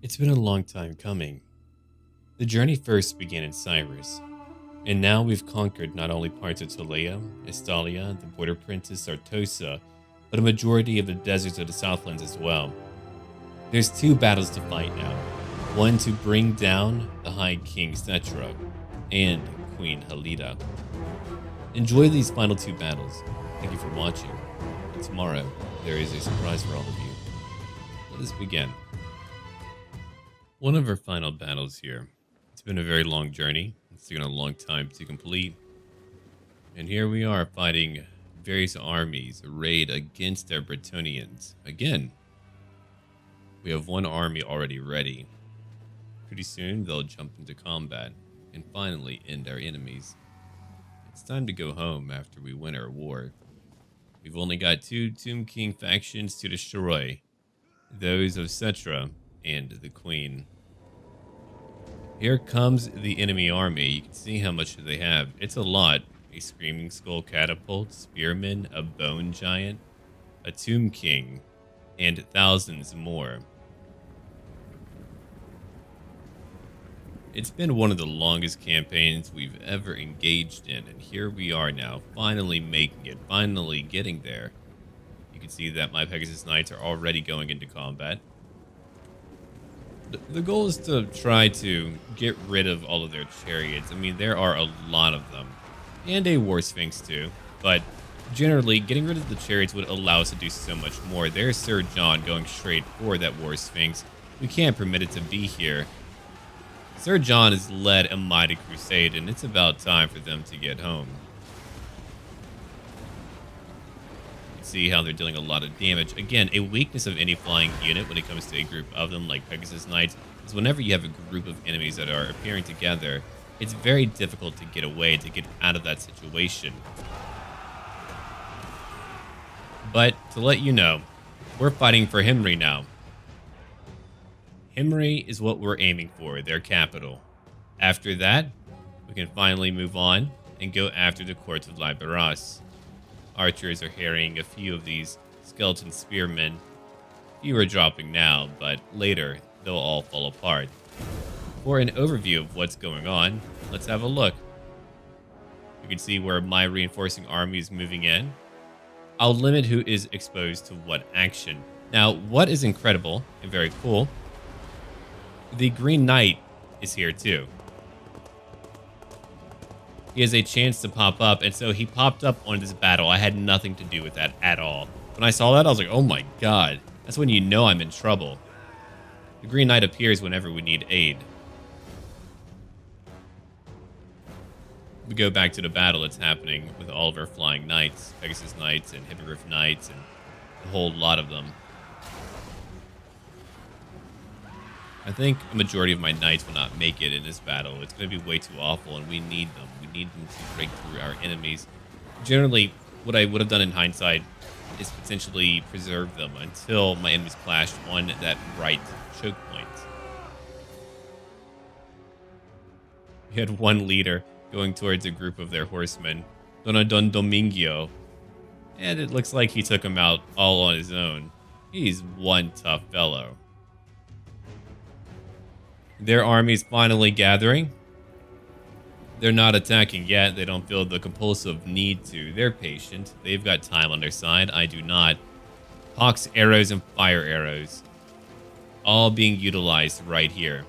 It's been a long time coming. The journey first began in Cyrus, and now we've conquered not only parts of Tolea, Estalia, the border princess Sartosa, but a majority of the deserts of the Southlands as well. There's two battles to fight now. One to bring down the High King Settra and Queen Halida. Enjoy these final two battles. Thank you for watching. And tomorrow, there is a surprise for all of you. Let us begin. One of our final battles here. It's been a very long journey. It's taken a long time to complete. And here we are fighting various armies arrayed against our Bretonnians. Again, we have one army already ready. Pretty soon they'll jump into combat and finally end our enemies. It's time to go home after we win our war. We've only got two Tomb King factions to destroy. Those of Settra and the Queen. Here comes the enemy army. You can see how much they have. It's a lot. A Screaming Skull Catapult, Spearmen, a Bone Giant, a Tomb King, and thousands more. It's been one of the longest campaigns we've ever engaged in, and here we are now, finally making it, finally getting there. You can see that my Pegasus Knights are already going into combat. The goal is to try to get rid of all of their chariots. I mean, there are a lot of them. And a War Sphinx too. But generally, getting rid of the chariots would allow us to do so much more. There's Sir John going straight for that War Sphinx. We can't permit it to be here. Sir John has led a mighty crusade, and it's about time for them to get home. See how they're dealing a lot of damage. Again, a weakness of any flying unit when it comes to a group of them like Pegasus Knights is whenever you have a group of enemies that are appearing together, it's very difficult to get away, to get out of that situation. But to let you know, we're fighting for Himri now. Himri is what we're aiming for, their capital. After that, we can finally move on and go after the courts of Liberas. Archers are harrying a few of these skeleton spearmen. Few are dropping now, but later they'll all fall apart. For an overview of what's going on, let's have a look. You can see where my reinforcing army is moving in. I'll limit who is exposed to what action. Now, what is incredible and very cool, the Green Knight is here too. He has a chance to pop up, and so he popped up on this battle. I had nothing to do with that at all. When I saw that, I was like, oh my god. That's when you know I'm in trouble. The Green Knight appears whenever we need aid. We go back to the battle that's happening with all of our flying knights, Pegasus Knights and Hippogriff Knights, and a whole lot of them. I think a majority of my knights will not make it in this battle. It's going to be way too awful, and we need them. We need them to break through our enemies. Generally, what I would have done in hindsight is potentially preserve them until my enemies clashed on that right choke point. We had one leader going towards a group of their horsemen, Don Domingo, and it looks like he took him out all on his own. He's one tough fellow. Their army's finally gathering. They're not attacking yet. They don't feel the compulsive need to. They're patient. They've got time on their side. I do not. Hawk's arrows and fire arrows. All being utilized right here.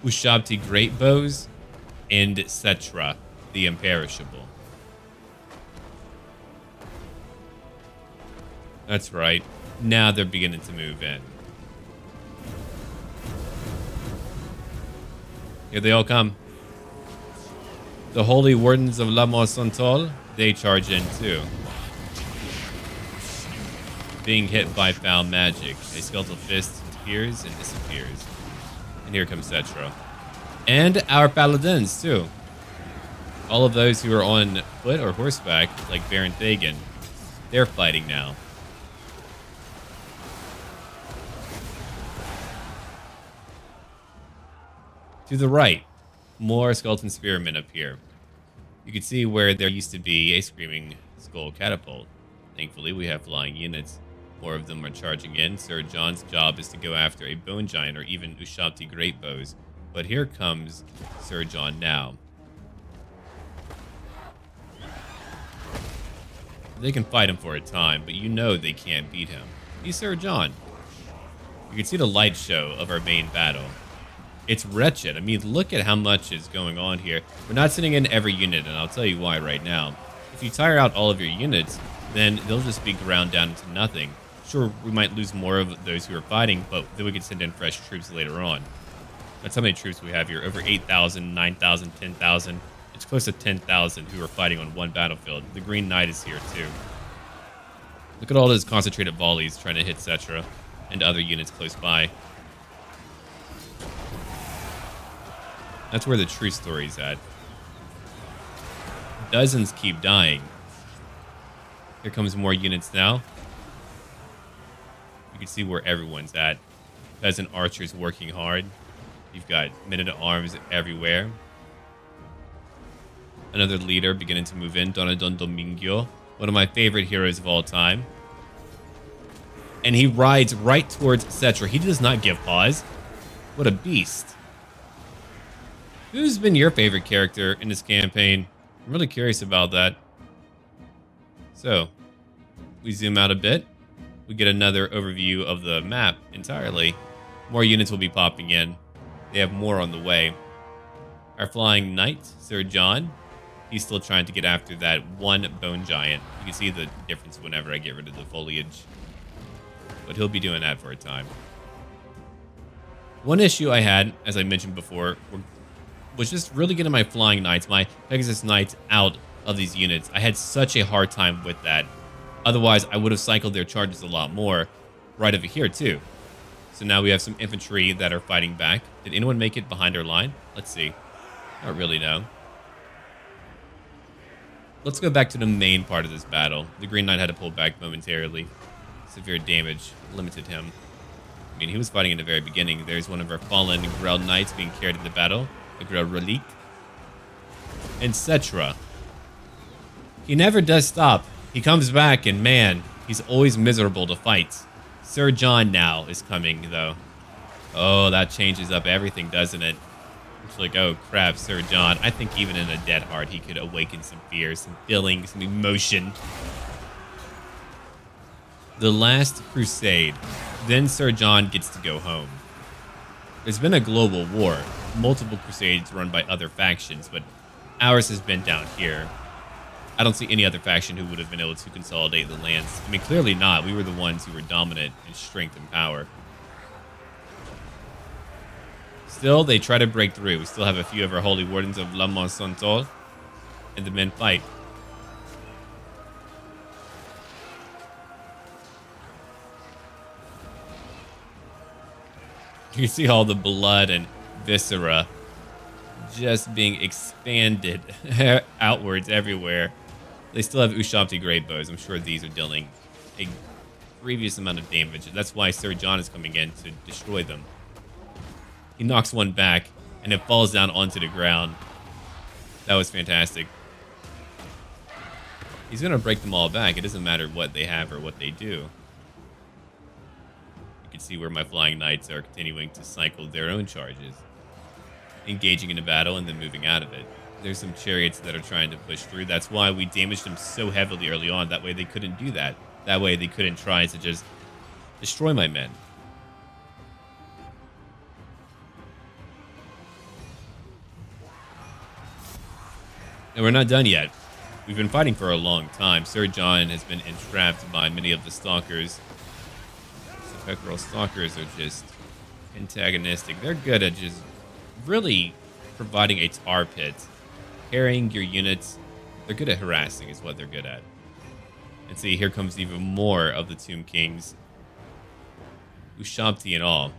Ushabti great bows and Settra the imperishable. That's right. Now they're beginning to move in. Here they all come. The Holy Wardens of La Moissantol, they charge in too. Being hit by foul magic, a skeletal fist appears and disappears. And here comes Settra. And our paladins too. All of those who are on foot or horseback, like Baron Thagan, they're fighting now. To the right, more skeleton spearmen appear. You can see where there used to be a Screaming Skull Catapult. Thankfully, we have flying units. More of them are charging in. Sir John's job is to go after a bone giant or even Ushabti great bows. But here comes Sir John now. They can fight him for a time, but you know they can't beat him. He's Sir John. You can see the light show of our main battle. It's wretched. I mean, look at how much is going on here. We're not sending in every unit, and I'll tell you why right now. If you tire out all of your units, then they'll just be ground down into nothing. Sure, we might lose more of those who are fighting, but then we can send in fresh troops later on. That's how many troops we have here. Over 8,000, 9,000, 10,000. It's close to 10,000 who are fighting on one battlefield. The Green Knight is here too. Look at all those concentrated volleys trying to hit Settra and other units close by. That's where the true story's at. Dozens keep dying. Here comes more units now. You can see where everyone's at. Peasant archers working hard. You've got men-at-arms everywhere. Another leader beginning to move in, Don Domingo, one of my favorite heroes of all time. And he rides right towards Settra. He does not give pause. What a beast. Who's been your favorite character in this campaign? I'm really curious about that. So, we zoom out a bit. We get another overview of the map entirely. More units will be popping in. They have more on the way. Our flying knight, Sir John, he's still trying to get after that one bone giant. You can see the difference whenever I get rid of the foliage. But he'll be doing that for a time. One issue I had, as I mentioned before, was just really getting my flying knights, my Pegasus knights out of these units. I had such a hard time with that. Otherwise, I would have cycled their charges a lot more right over here too. So now we have some infantry that are fighting back. Did anyone make it behind our line? Let's see. Not really, no. Let's go back to the main part of this battle. The Green Knight had to pull back momentarily. Severe damage limited him. I mean, he was fighting in the very beginning. There's one of our fallen Grell Knights being carried in the battle. The Grell Relique. And Settra. He never does stop. He comes back and man, he's always miserable to fight. Sir John now is coming though. Oh, that changes up everything, doesn't it? It's like, oh crap, Sir John. I think even in a dead heart, he could awaken some fear, some feeling, some emotion. The last crusade. Then Sir John gets to go home. There's been a global war. Multiple crusades run by other factions, but ours has been down here. I don't see any other faction who would have been able to consolidate the lands. I mean, clearly not. We were the ones who were dominant in strength and power. Still, they try to break through. We still have a few of our holy wardens of La Monsantol, and the men fight. You can see all the blood and viscera just being expanded outwards everywhere. They still have Ushabti great bows. I'm sure these are dealing a grievous amount of damage. That's why Sir John is coming in to destroy them. He knocks one back, and it falls down onto the ground. That was fantastic. He's going to break them all back. It doesn't matter what they have or what they do. You can see where my flying knights are continuing to cycle their own charges. Engaging in a battle and then moving out of it. There's some chariots that are trying to push through. That's why we damaged them so heavily early on. That way they couldn't do that. That way they couldn't try to just destroy my men. And we're not done yet. We've been fighting for a long time. Sir John has been entrapped by many of the stalkers. The Pectoral stalkers are just antagonistic. They're good at just really providing a tar pit. Carrying your units. They're good at harassing is what they're good at. And see, here comes even more of the Tomb Kings. Ushabti and all.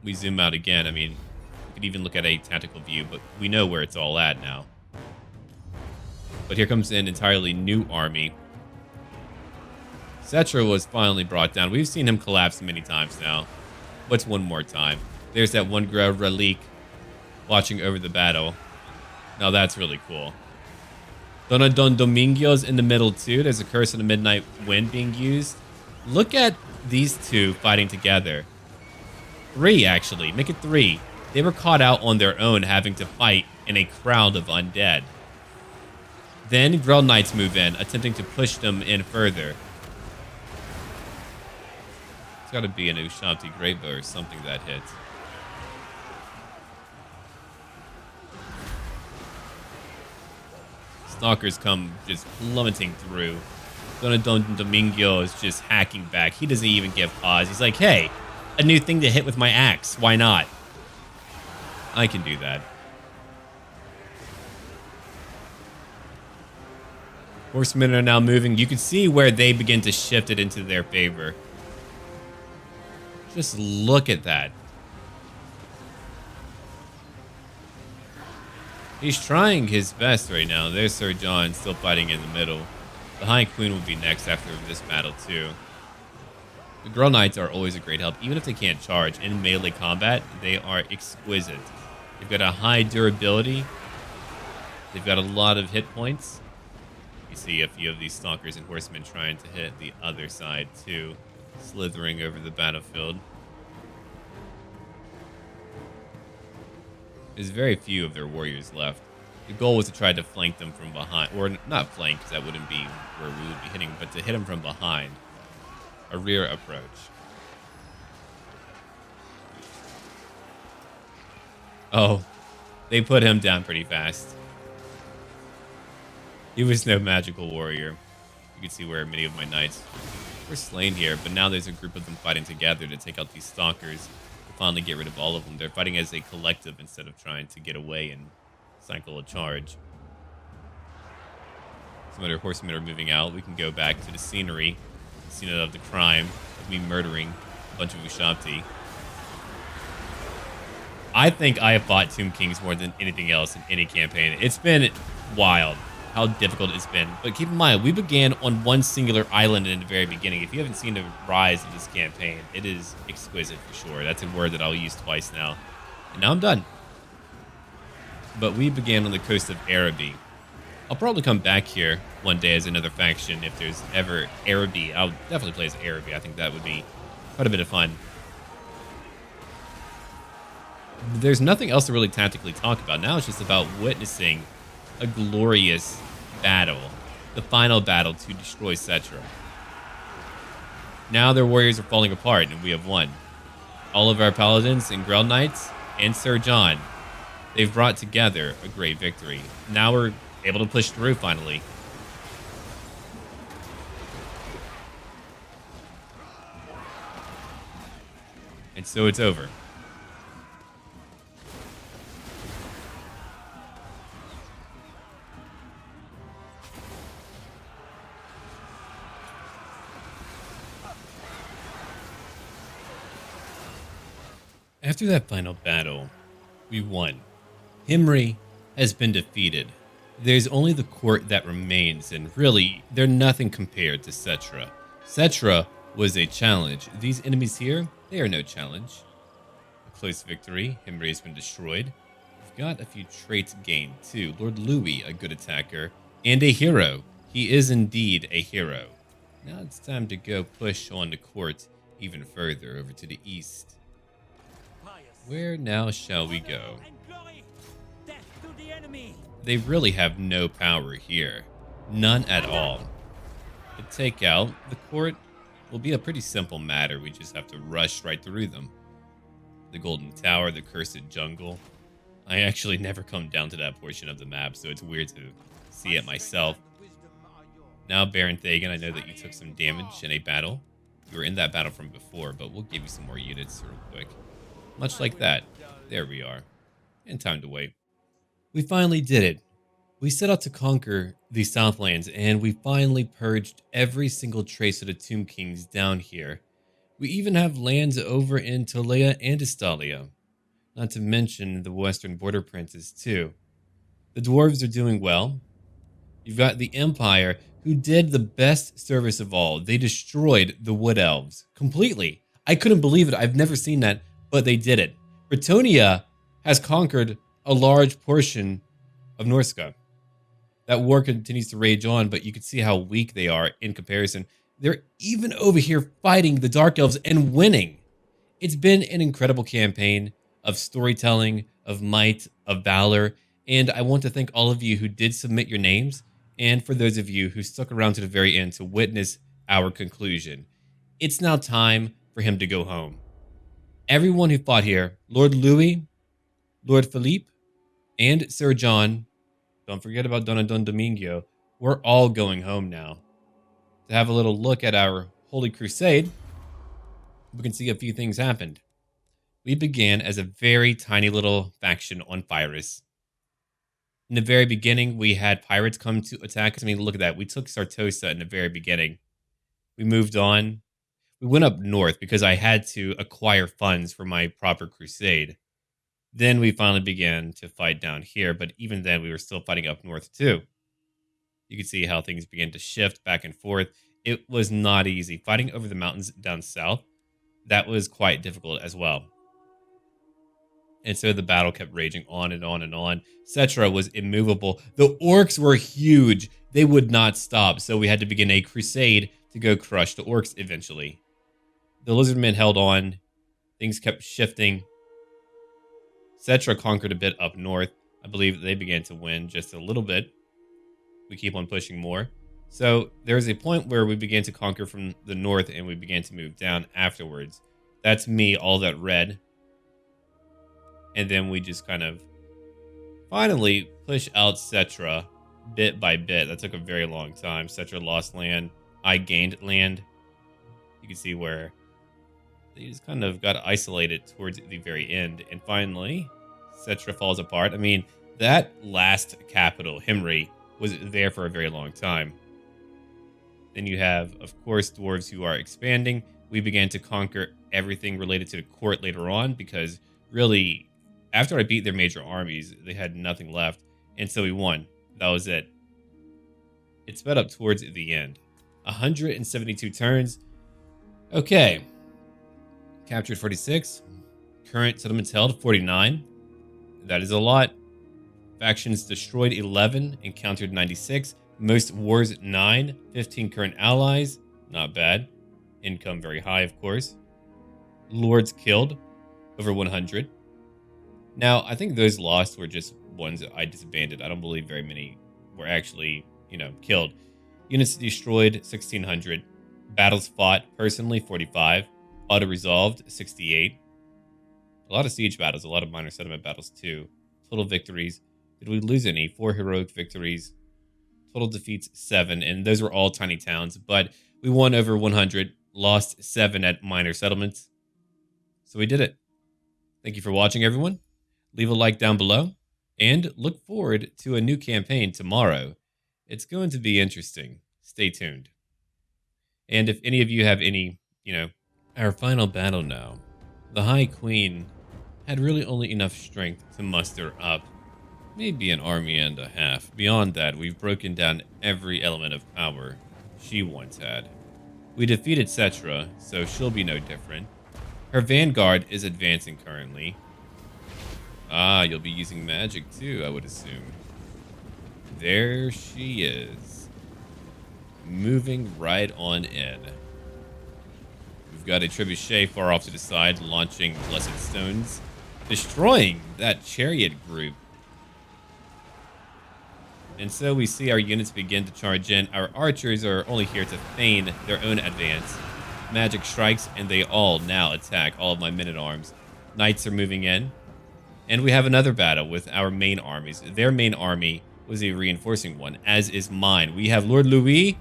We zoom out again. I mean, we could even look at a tactical view, but we know where it's all at now. But here comes an entirely new army. Settra was finally brought down. We've seen him collapse many times now. What's one more time? There's that one Grell Relique watching over the battle. Now that's really cool. Don Domingo's in the middle too. There's a Curse of the Midnight Wind being used. Look at these two fighting together. 3, actually. Make it 3. They were caught out on their own, having to fight in a crowd of undead. Then Grell Knights move in, attempting to push them in further. It's got to be an Ushabti Great Bow or something that hits. Stalkers come just plummeting through. Don Domingo is just hacking back. He doesn't even give pause. He's like, hey, a new thing to hit with my axe. Why not? I can do that. Horsemen are now moving. You can see where they begin to shift it into their favor. Just look at that. He's trying his best right now. There's Sir John still fighting in the middle. The High Queen will be next after this battle too. The Grell Knights are always a great help. Even if they can't charge in melee combat, they are exquisite. They've got a high durability. They've got a lot of hit points. You see a few of these Stalkers and Horsemen trying to hit the other side too, slithering over the battlefield. There's very few of their warriors left. The goal was to try to flank them from behind, or not flank, because that wouldn't be where we would be hitting, but to hit them from behind. A rear approach. Oh, they put him down pretty fast. He was no magical warrior. You can see where many of my knights were slain here, but now there's a group of them fighting together to take out these Stalkers, to finally get rid of all of them. They're fighting as a collective instead of trying to get away and cycle a charge. Some other horsemen are moving out. We can go back to the scenery. Scene of the crime of me murdering a bunch of Ushabti. I think I have fought Tomb Kings more than anything else in any campaign. It's been wild how difficult it's been. But keep in mind, we began on one singular island in the very beginning. If you haven't seen the rise of this campaign, it is exquisite for sure. That's a word that I'll use twice now. And now I'm done. But we began on the coast of Araby. I'll probably come back here one day as another faction if there's ever Araby. I'll definitely play as Araby. I think that would be quite a bit of fun. There's nothing else to really tactically talk about. Now it's just about witnessing a glorious battle. The final battle to destroy Settra. Now their warriors are falling apart and we have won. All of our paladins and Grell Knights and Sir John, they've brought together a great victory. Now we're able to push through finally. And so it's over. After that final battle, we won. Himri has been defeated. There's only the court that remains, and really, they're nothing compared to Settra. Settra was a challenge. These enemies here, they are no challenge. A close victory. Himri has been destroyed. We've got a few traits gained too. Lord Louis, a good attacker, and a hero. He is indeed a hero. Now it's time to go push on the court even further over to the east. Where now shall we go? They really have no power here. None at all. To take out the court will be a pretty simple matter. We just have to rush right through them. The Golden Tower, the Cursed Jungle. I actually never come down to that portion of the map, so it's weird to see it myself. Now, Baron Thagan, I know that you took some damage in a battle. You were in that battle from before, but we'll give you some more units real quick. Much like that. There we are. And time to wait. We finally did it. We set out to conquer the Southlands, and we finally purged every single trace of the Tomb Kings down here. We even have lands over in Tolea and Estalia. Not to mention the Western Border Princes, too. The dwarves are doing well. You've got the Empire, who did the best service of all. They destroyed the Wood Elves completely. I couldn't believe it. I've never seen that, but they did it. Bretonnia has conquered a large portion of Norsca. That war continues to rage on, but you can see how weak they are in comparison. They're even over here fighting the Dark Elves and winning. It's been an incredible campaign of storytelling, of might, of valor, and I want to thank all of you who did submit your names, and for those of you who stuck around to the very end to witness our conclusion. It's now time for him to go home. Everyone who fought here, Lord Louis, Lord Philippe, and Sir John, don't forget about Don Domingo, we're all going home now. To have a little look at our Holy Crusade, we can see a few things happened. We began as a very tiny little faction on Pyrrhus. In the very beginning, we had pirates come to attack us. I mean, look at that. We took Sartosa in the very beginning. We moved on. We went up north because I had to acquire funds for my proper crusade. Then we finally began to fight down here, but even then, we were still fighting up north too. You can see how things began to shift back and forth. It was not easy. Fighting over the mountains down south, that was quite difficult as well. And so the battle kept raging on and on and on. Settra was immovable. The orcs were huge. They would not stop. So we had to begin a crusade to go crush the orcs eventually. The Lizardmen held on. Things kept shifting. Settra conquered a bit up north. I believe they began to win just a little bit. We keep on pushing more. So there was a point where we began to conquer from the north and we began to move down afterwards. That's me, all that red. And then we just kind of finally push out Settra bit by bit. That took a very long time. Settra lost land. I gained land. You can see where they just kind of got isolated towards the very end. And finally, Settra falls apart. I mean, that last capital, Himri, was there for a very long time. Then you have, of course, dwarves who are expanding. We began to conquer everything related to the court later on because really, after I beat their major armies, they had nothing left. And so we won. That was it. It sped up towards the end. 172 turns. Okay. Captured 46. Current settlements held 49. That is a lot. Factions destroyed 11, encountered 96. Most wars 9. 15 current allies. Not bad. Income very high, of course. Lords killed. Over 100. Now, I think those lost were just ones that I disbanded. I don't believe very many were actually, killed. Units destroyed, 1,600. Battles fought, personally, 45. Auto-resolved, 68. A lot of siege battles, a lot of minor settlement battles, too. Total victories. Did we lose any? 4 heroic victories. Total defeats, 7. And those were all tiny towns. But we won over 100. Lost 7 at minor settlements. So we did it. Thank you for watching, everyone. Leave a like down below, and look forward to a new campaign tomorrow. It's going to be interesting. Stay tuned. And if any of you have any, our final battle now, the High Queen had really only enough strength to muster up maybe an army and a half. Beyond that, we've broken down every element of power she once had. We defeated Settra, so she'll be no different. Her vanguard is advancing currently. Ah, you'll be using magic too, I would assume. There she is. Moving right on in. We've got a trebuchet far off to the side, launching blessed stones, destroying that chariot group. And so we see our units begin to charge in. Our archers are only here to feign their own advance. Magic strikes, and they all now attack all of my men-at-arms. Knights are moving in. And we have another battle with our main armies. Their main army was a reinforcing one, as is mine. We have Lord Louis,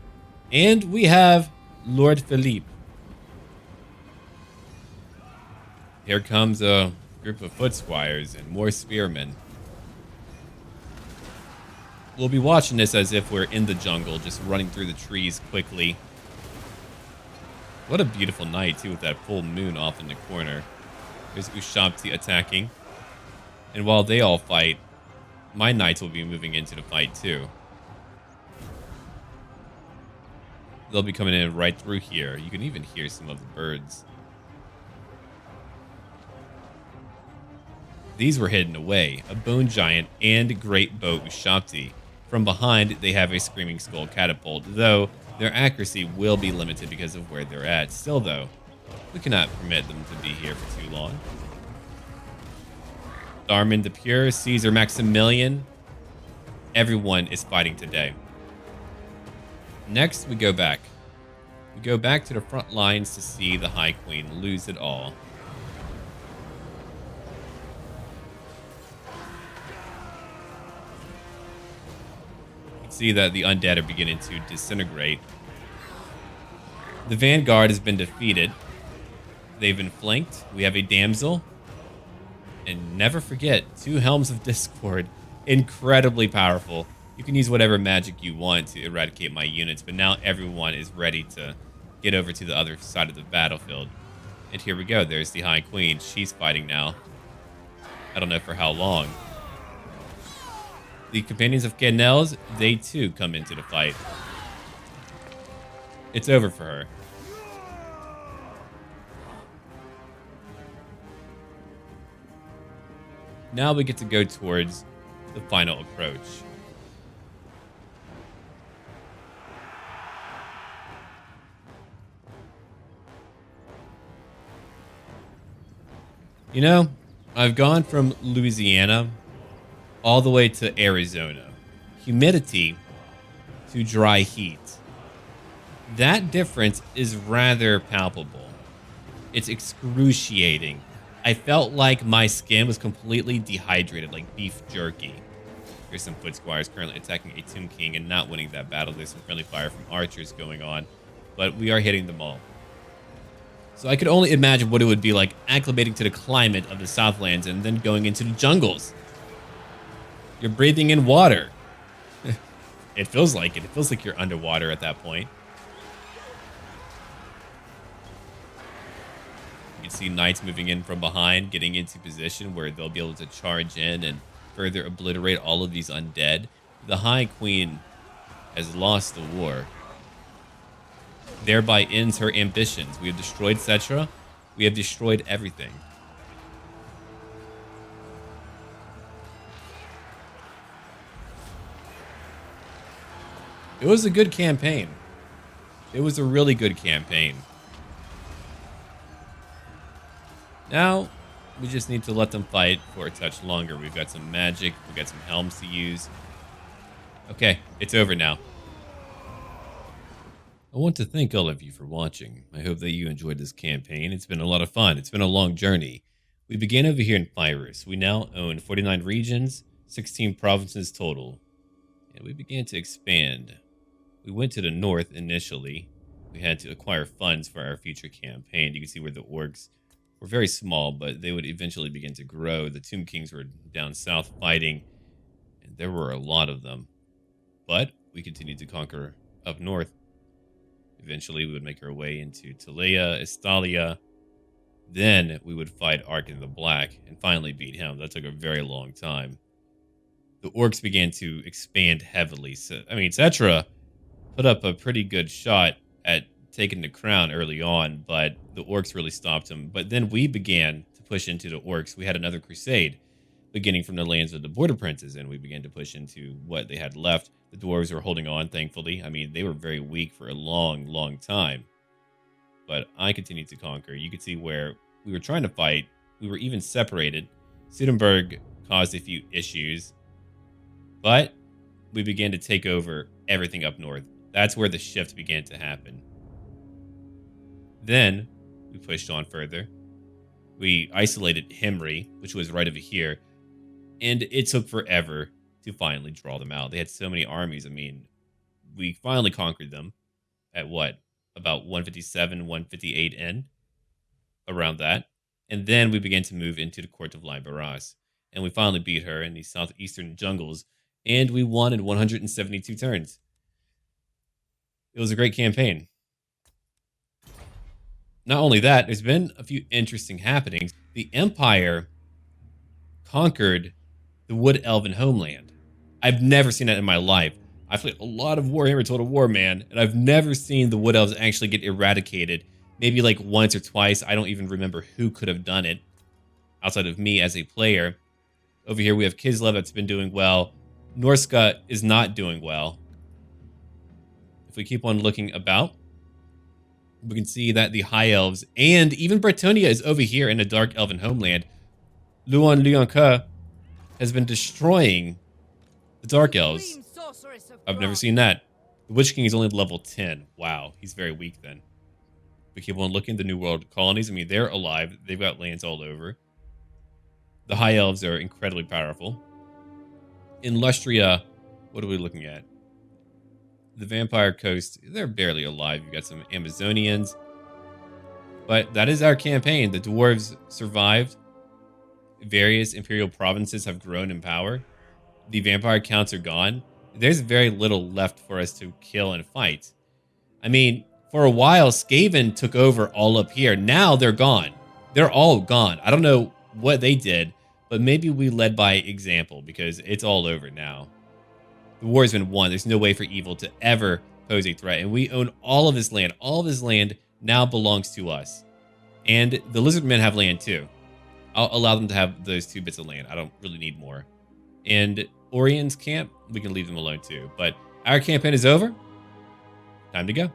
and we have Lord Philippe. Here comes a group of foot squires and more spearmen. We'll be watching this as if we're in the jungle, just running through the trees quickly. What a beautiful night, too, with that full moon off in the corner. There's Ushabti attacking. And while they all fight, my knights will be moving into the fight, too. They'll be coming in right through here. You can even hear some of the birds. These were hidden away. A bone giant and great bow Ushabti. From behind, they have a screaming skull catapult, though Their accuracy will be limited because of where they're at. Still, though, we cannot permit them to be here for too long. Darman the Pure, Caesar Maximilian. Everyone is fighting today. Next, we go back. We go back to the front lines to see the High Queen lose it all. You can see that the undead are beginning to disintegrate. The Vanguard has been defeated. They've been flanked. We have a damsel. And never forget, 2 Helms of Discord. Incredibly powerful. You can use whatever magic you want to eradicate my units, but now everyone is ready to get over to the other side of the battlefield. And here we go. There's the High Queen. She's fighting now. I don't know for how long. The Companions of Canels, they too come into the fight. It's over for her. Now we get to go towards the final approach. You know, I've gone from Louisiana all the way to Arizona. Humidity to dry heat. That difference is rather palpable. It's excruciating. I felt like my skin was completely dehydrated, like beef jerky. Here's some foot squires currently attacking a Tomb King and not winning that battle. There's some friendly fire from archers going on, but we are hitting them all. So I could only imagine what it would be like acclimating to the climate of the Southlands and then going into the jungles. You're breathing in water. It feels like it. It feels like you're underwater at that point. You can see knights moving in from behind, getting into position where they'll be able to charge in and further obliterate all of these undead. The High Queen has lost the war. Thereby ends her ambitions. We have destroyed Settra. We have destroyed everything. It was a good campaign. It was a really good campaign. Now, we just need to let them fight for a touch longer. We've got some magic. We've got some helms to use. Okay, it's over now. I want to thank all of you for watching. I hope that you enjoyed this campaign. It's been a lot of fun. It's been a long journey. We began over here in Pyrus. We now own 49 regions, 16 provinces total. And we began to expand. We went to the north initially. We had to acquire funds for our future campaign. You can see where the orcs were very small, but they would eventually begin to grow. The Tomb Kings were down south fighting, and there were a lot of them. But we continued to conquer up north. Eventually, we would make our way into Talea, Estalia. Then we would fight Arkin the Black and finally beat him. That took a very long time. The orcs began to expand heavily. So, I mean, Settra put up a pretty good shot at taking the crown early on, but the orcs really stopped him. But then we began to push into the orcs. We had another crusade beginning from the lands of the border princes, and we began to push into what they had left. The dwarves were holding on, thankfully. I mean, they were very weak for a long, long time. But I continued to conquer. You could see where we were trying to fight. We were even separated. Sudenburg caused a few issues. But we began to take over everything up north. That's where the shift began to happen. Then we pushed on further. We isolated Himri, which was right over here. And it took forever to finally draw them out. They had so many armies. I mean, we finally conquered them at what? About 157, 158 in? Around that. And then we began to move into the court of Liberas. And we finally beat her in the southeastern jungles. And we won in 172 turns. It was a great campaign. Not only that, there's been a few interesting happenings. The Empire conquered the Wood Elven homeland. I've never seen that in my life. I've played a lot of Warhammer Total War, man, and I've never seen the Wood Elves actually get eradicated. Maybe like once or twice. I don't even remember who could have done it outside of me as a player. Over here we have Kislev that's been doing well. Norska is not doing well. If we keep on looking about, we can see that the High Elves and even Bretonia is over here in a Dark Elven homeland. Luan Lionka has been destroying the Dark Elves. I've never seen that. The Witch King is only level 10. Wow, he's very weak then. We keep on looking. The New World colonies, I mean, they're alive. They've got lands all over. The High Elves are incredibly powerful. In Lustria, what are we looking at? The Vampire Coast, they're barely alive. You've got some Amazonians. But that is our campaign. The dwarves survived. Various imperial provinces have grown in power. The vampire counts are gone. There's very little left for us to kill and fight. I mean, for a while, Skaven took over all up here. Now they're gone. They're all gone. I don't know what they did, but maybe we led by example because it's all over now. The war has been won. There's no way for evil to ever pose a threat. And we own all of this land. All of this land now belongs to us. And the Lizardmen have land too. I'll allow them to have those 2 bits of land. I don't really need more. And Orion's camp, we can leave them alone too. But our campaign is over. Time to go.